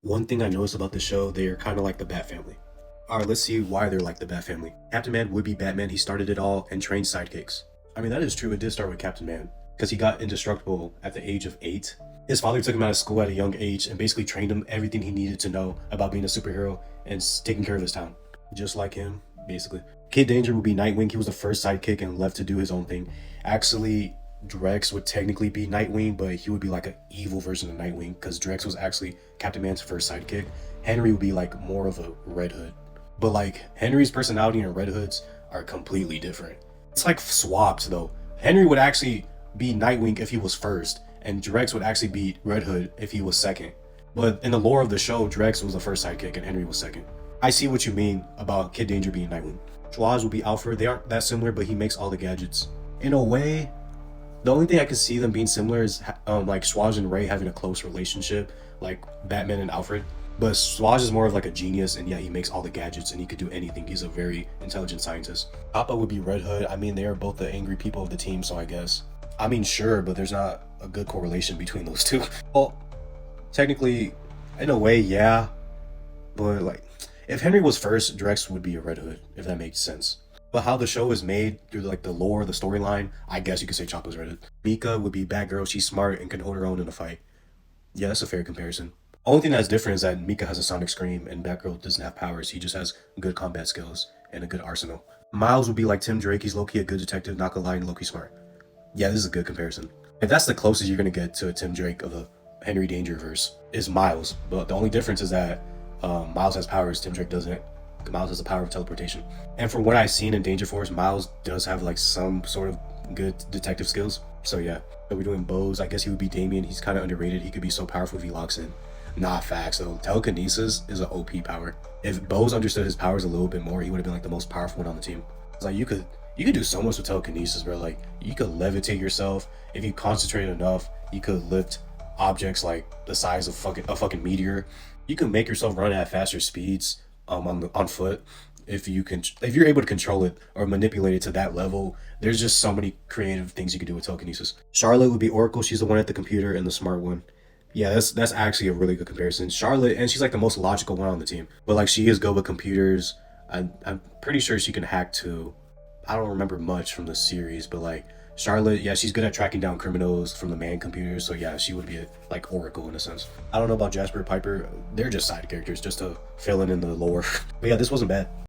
One thing I noticed about the show, they're kind of like the Bat Family. Alright, let's see why they're like the Bat Family. Captain Man would be Batman, he started it all and trained sidekicks. I mean, that is true, it did start with Captain Man, because he got indestructible at the age of 8. His father took him out of school at a young age and basically trained him everything he needed to know about being a superhero and taking care of his town. Just like him, basically. Kid Danger would be Nightwing, he was the first sidekick and left to do his own thing. Actually, Drex would technically be Nightwing, but he would be like an evil version of Nightwing because Drex was actually Captain Man's first sidekick. Henry would be like more of a Red Hood. But like Henry's personality and Red Hood's are completely different. It's like swapped though. Henry would actually be Nightwing if he was first, and Drex would actually be Red Hood if he was second. But in the lore of the show, Drex was the first sidekick and Henry was second. I see what you mean about Kid Danger being Nightwing. Schwaz will be Alfred. They aren't that similar, but he makes all the gadgets. In a way, the only thing I can see them being similar is like Schwaz and Ray having a close relationship, like Batman and Alfred. But Schwaz is more of like a genius, and yeah, he makes all the gadgets and he could do anything. He's a very intelligent scientist. Papa would be Red Hood. I mean, they are both the angry people of the team, so I guess. I mean, sure, but there's not a good correlation between those two. Well, technically, in a way, yeah. But like, if Henry was first, Drex would be a Red Hood, if that makes sense. But how the show is made through like the lore, the storyline, I guess you could say Chopper's Red Hood. Mika would be Batgirl. She's smart and can hold her own in a fight. Yeah, that's a fair comparison. Only thing that's different is that Mika has a sonic scream and Batgirl doesn't have powers. He just has good combat skills and a good arsenal. Miles would be like Tim Drake. He's low-key a good detective, not gonna lie, and low-key smart. Yeah, this is a good comparison. If that's the closest you're gonna get to a Tim Drake of the Henry Danger verse, is Miles. But the only difference is that Miles has powers, Tim Drake doesn't. Miles has the power of teleportation. And from what I've seen in Danger Force, Miles does have like some sort of good detective skills. So yeah. So we're doing Bose. I guess he would be Damien. He's kind of underrated. He could be so powerful if he locks in. Nah, facts though. Telekinesis is an OP power. If Bose understood his powers a little bit more, he would have been like the most powerful one on the team. It's like you could do so much with telekinesis, bro. Like you could levitate yourself. If you concentrate enough, you could lift objects like the size of a fucking meteor. You can make yourself run at faster speeds on foot if you're able to control it or manipulate it to that level. There's just so many creative things you could do with telekinesis. Charlotte would be Oracle. She's the one at the computer and the smart one. Yeah, that's actually a really good comparison. Charlotte, and she's like the most logical one on the team, but like she is good with computers. I'm pretty sure she can hack too. I don't remember much from the series, but like Charlotte, yeah, she's good at tracking down criminals from the man computers. So yeah, she would be like Oracle in a sense. I don't know about Jasper and Piper. They're just side characters just to fill in the lore. But yeah, this wasn't bad.